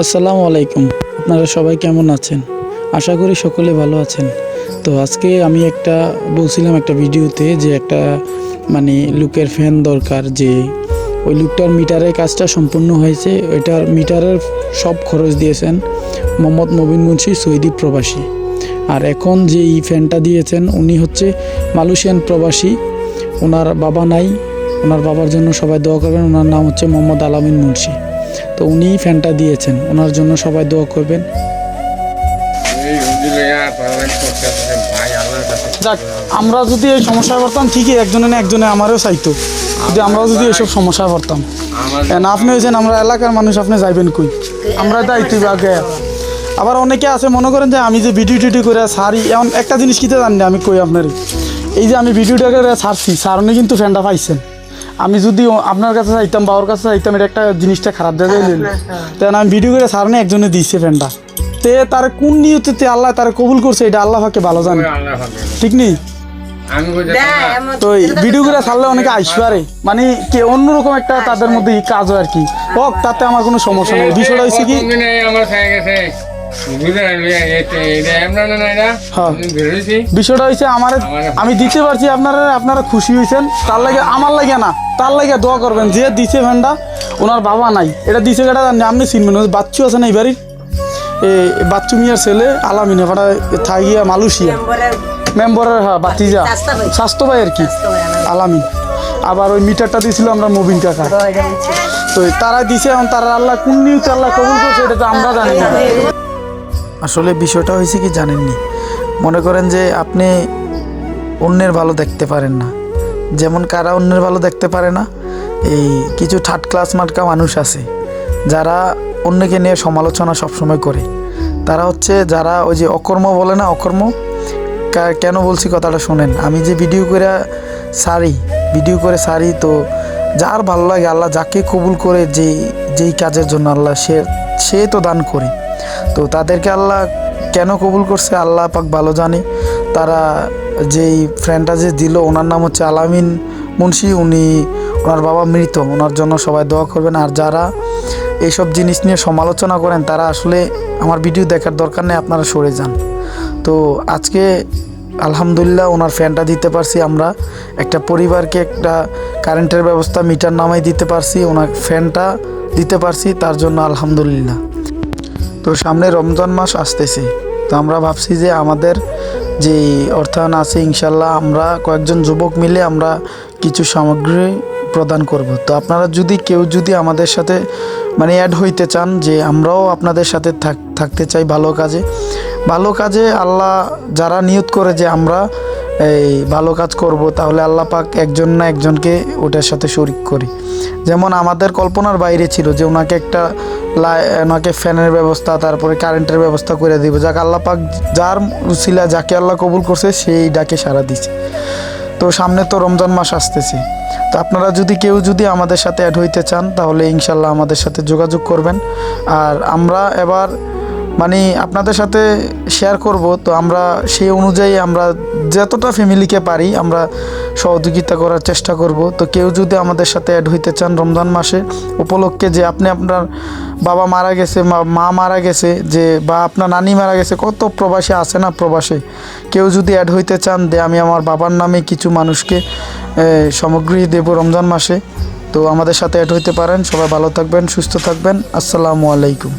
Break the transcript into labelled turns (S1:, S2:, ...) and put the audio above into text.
S1: আসসালামু আলাইকুম। আপনারা সবাই কেমন আছেন? আশা করি সকলে ভালো আছেন। তো আজকে আমি বলছিলাম একটা ভিডিওতে যে একটা লুকের ফ্যান দরকার, যে ওই লুকটার মিটারের কাজটা সম্পূর্ণ হয়েছে। ওইটার মিটারের সব খরচ দিয়েছেন মোহাম্মদ মবিন মুন্সি, সৌদি প্রবাসী। আর এখন যে এই ফ্যানটা দিয়েছেন উনি হচ্ছে মালয়েশিয়ান প্রবাসী। ওনার বাবা নাই, ওনার বাবার জন্য সবাই দোয়া করবেন। ওনার নাম হচ্ছে মোহাম্মদ আলামিন মুন্সি। তো উনি ফ্যানটা দিয়েছেন, ওনার জন্য সবাই দোয়া করবেন। যাক, আমরা যদি এই সমস্যায় পড়তাম ঠিকই একজনে না একজনে আমারও চাইতো, যদি আমরাও যদি এইসব সমস্যায় পড়তাম। না আপনি হয়েছেন আমরা এলাকার মানুষ, আপনি যাইবেন কই? আমরা দায়িত্ব আগে। আবার অনেকে আছে মনে করেন যে আমি যে ভিডিও টিডিও করে সারি, এমন একটা জিনিস কিতে জানি আমি কই আপনার, এই যে আমি ভিডিওটাকে ছাড়ছি, সারণে কিন্তু ফ্যানটা পাইছেন। আমি যদি আপনার কাছে চাইতাম বা ওর কাছে চাইতাম, এটা একটা জিনিসটা খারাপ জায়গায় নিল। তেন আমি ভিডিও করে সারণে একজনে দিচ্ছে ফ্যানটা, তে তার কোন নিয়তে আল্লাহ তারা কবুল করছে এটা আল্লাহ পাকে ভালো জানে, ঠিক নেই? তো ভিডিও করে ছাড়লে অনেকে আসবে, মানে কি অন্যরকম একটা তাদের মধ্যে কাজ হয় আর কি। হোক, তাতে আমার কোনো সমস্যা নেই। বিষয়টা হচ্ছে কি, বিষয়টা হয়েছে আমার, আমি দিতে পারছি আপনারা খুশি হয়েছেন, তার লাগে আমার লাগে না, তার লাগে দোয়া করবেন। যে দিছে ফ্যানটা ওনার বাবা নাই, এটা দিছে কেটা আপনি চিনবেন। বাচ্চু আছে না এই বাড়ির, বাচ্চু মিয়ার ছেলে আলামিন, এবার থাইয়া মালয়েশিয়া মেম্বরের, হ্যাঁ বাতিজা, স্বাস্থ্য ভাই আর কি আলামিন। আবার ওই মিটারটা দিয়েছিল আমরা মবিন কাকা, তো তারা দিছে। এখন তারা আল্লাহ কোন নিউতে আল্লাহ কবুল করছে এটা তো আমরা জানি না। আসলে বিষয়টা হয়েছে কি জানেননি, মনে করেন যে আপনি অন্যের ভালো দেখতে পারেন না, যেমন কারা অন্যের ভালো দেখতে পারে না, এই কিছু থার্ড ক্লাস মার্কা মানুষ আছে যারা অন্যকে নিয়ে সমালোচনা সবসময় করে। তারা হচ্ছে যারা ওই যে অকর্ম বলে না, অকর্ম। কেন বলছি কথাটা শোনেন। আমি যে ভিডিও করে সারি, তো যার ভালো লাগে আল্লাহ যাকে কবুল করে, যেই কাজের জন্য আল্লাহ সে তো দান করে। তো তাদেরকে আল্লাহ কেন কবুল করছে আল্লাহ পাক ভালো জানে। তারা যেই ফ্রেন্ডটা যে দিল, ওনার নাম হচ্ছে আলামিন মুন্সি। ওনার বাবা মৃত, ওনার জন্য সবাই দোয়া করবেন। আর যারা এইসব জিনিস নিয়ে সমালোচনা করেন তারা আসলে আমার ভিডিও দেখার দরকার নেই, আপনারা সরে যান। তো আজকে আলহামদুলিল্লাহ ওনার ফ্যানটা দিতে পারছি, আমরা একটা পরিবারকে একটা কারেন্টের ব্যবস্থা মিটার নামাই দিতে পারছি, ওনার ফ্যানটা দিতে পারছি, তার জন্য আলহামদুলিল্লাহ। তো সামনে রমজান মাস আসতেছে, তো আমরা ভাবছি যে আমাদের যে অর্থায়ন আছে ইনশাল্লাহ আমরা কয়েকজন যুবক মিলে আমরা কিছু সামগ্রী প্রদান করব। তো আপনারা কেউ যদি আমাদের সাথে অ্যাড হইতে চান, যে আমরাও আপনাদের সাথে থাকতে চাই ভালো কাজে আল্লাহ যারা নিয়ত করে যে আমরা এই ভালো কাজ করব, তাহলে আল্লাহ পাক একজন না একজনকে ওটার সাথে শরিক করি। যেমন আমাদের কল্পনার বাইরে ছিল যে ওনাকে ফ্যানের ব্যবস্থা, তারপরে কারেন্টের ব্যবস্থা করে দিব। যাক, আল্লাহ পাক যার উসিলা যাকে আল্লাহ কবুল করছে সেই ডাকে সাড়া দিছে। তো সামনে তো রমজান মাস আসতেছে, তো আপনারা কেউ যদি আমাদের সাথে অ্যাড হইতে চান তাহলে ইনশাল্লাহ আমাদের সাথে যোগাযোগ করবেন। আর আমরা এবার আপনাদের সাথে শেয়ার করব, তো আমরা সেই অনুযায়ী আমরা যতটা ফ্যামিলিকে পারি আমরা সহযোগিতা করার চেষ্টা করব। তো কেউ যদি আমাদের সাথে অ্যাড হইতে চান রমজান মাসে উপলক্ষে, যে আপনার বাবা মারা গেছে, মা মারা গেছে, বা আপনার নানি মারা গেছে, কত প্রবাসী আছে না, প্রবাসে কেউ যদি অ্যাড হইতে চান, আমি আমার বাবার নামে কিছু মানুষকে সামগ্রী দেব রমজান মাসে, তো আমাদের সাথে অ্যাড হইতে পারেন। সবাই ভালো থাকবেন, সুস্থ থাকবেন। আসসালামু আলাইকুম।